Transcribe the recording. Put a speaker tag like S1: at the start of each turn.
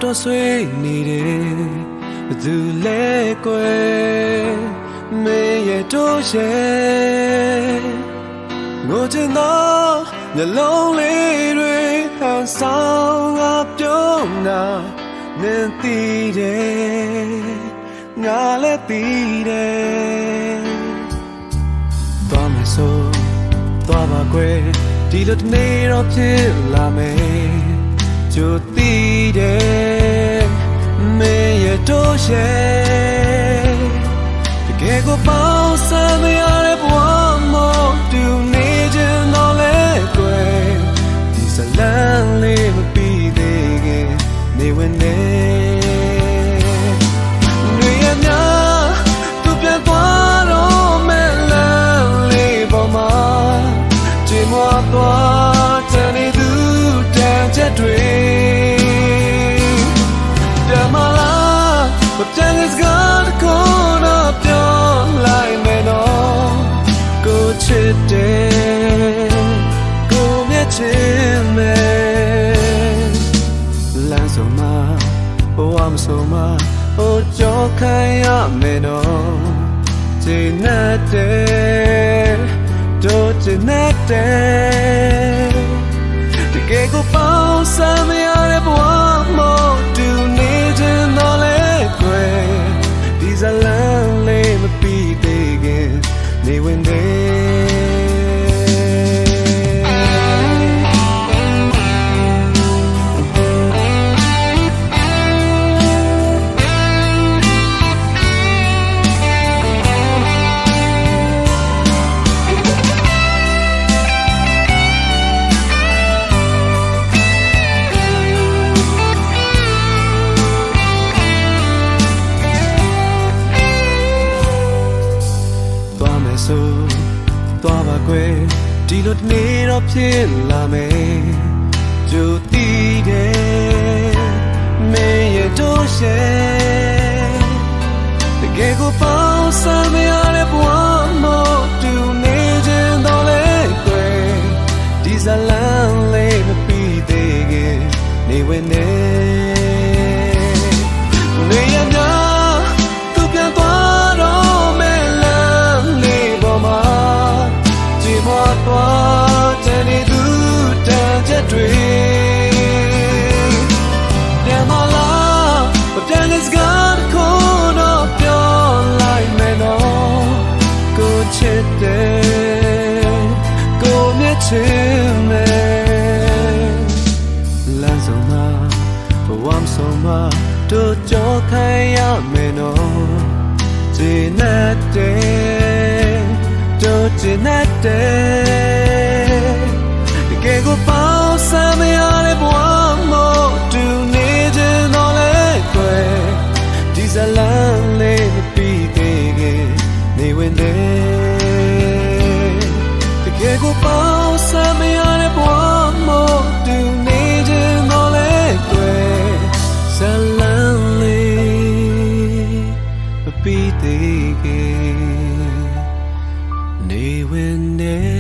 S1: တော့ဆွေးနေတယ်ဘသူလဲကွယ်မေရဲ့တို့ရဲ့ငိုချင်သောမျက်လုံးလေးတွေဟန်ဆောင်ငါပြုံးတာနင်သိတယ်ငါလည်းသိတယ်သွားမယ်ဆိုသွားပါကွယ်ဒီလိုတစ်နေ့တော့ဖြစ်လာမယ်ကြိုသိတယ်မေရဲ့တို့ရဲ့တကယ်ကိုပေါင်းစပ်မရတဲ့ဘဝမို့တူနေချင်တော့လဲကွယ်ဒီဇလန်လေးမပြီးသေးခင်နေဝင်နေတွေရများသူပြန်သွားတော့မဲ့လမ်းလေးပေါ်မှာချိန်မသွားတဲ့နေသူတန်ချက်တွေBut then it's got a corner beyond like me no Go chite Go me chime Lan so ma Oh I'm so ma Oh jo kaya me no Jinate Do jinate The gay go bounce and me are the one more Do need to know These are lonely, but be digging, they winသွားပါကွယ်ဒီလိုတစ်နေ့တော့ဖြစ်လာမယ်ကြိုသိတယ်မေရဲ့တို့ရဲ့တကယ်ကိုပေါင်းစပ်မရတဲ့ဘဝမို့တူနေချင်တော့လဲကွယ်ဒီဇလန်လေးမပြီးသေးခင်နေဝင်နေနေရများသူပြန်သွားတော့မဲ့လမ်းလေးပေါ်မှာသွားတဲ့နေသူတန်ချက်တွေပြန်မလားပြန် is got a corner beyond like me no go chite go me chime lan so ma wam so ma do jo khaya me no jinate do jinate The gay go bounce and me are the one more to need in all that way. These are lonely be digging, they win there. The gay go bounce and me are the one more to need in all that way. So lonely be digging, they win there.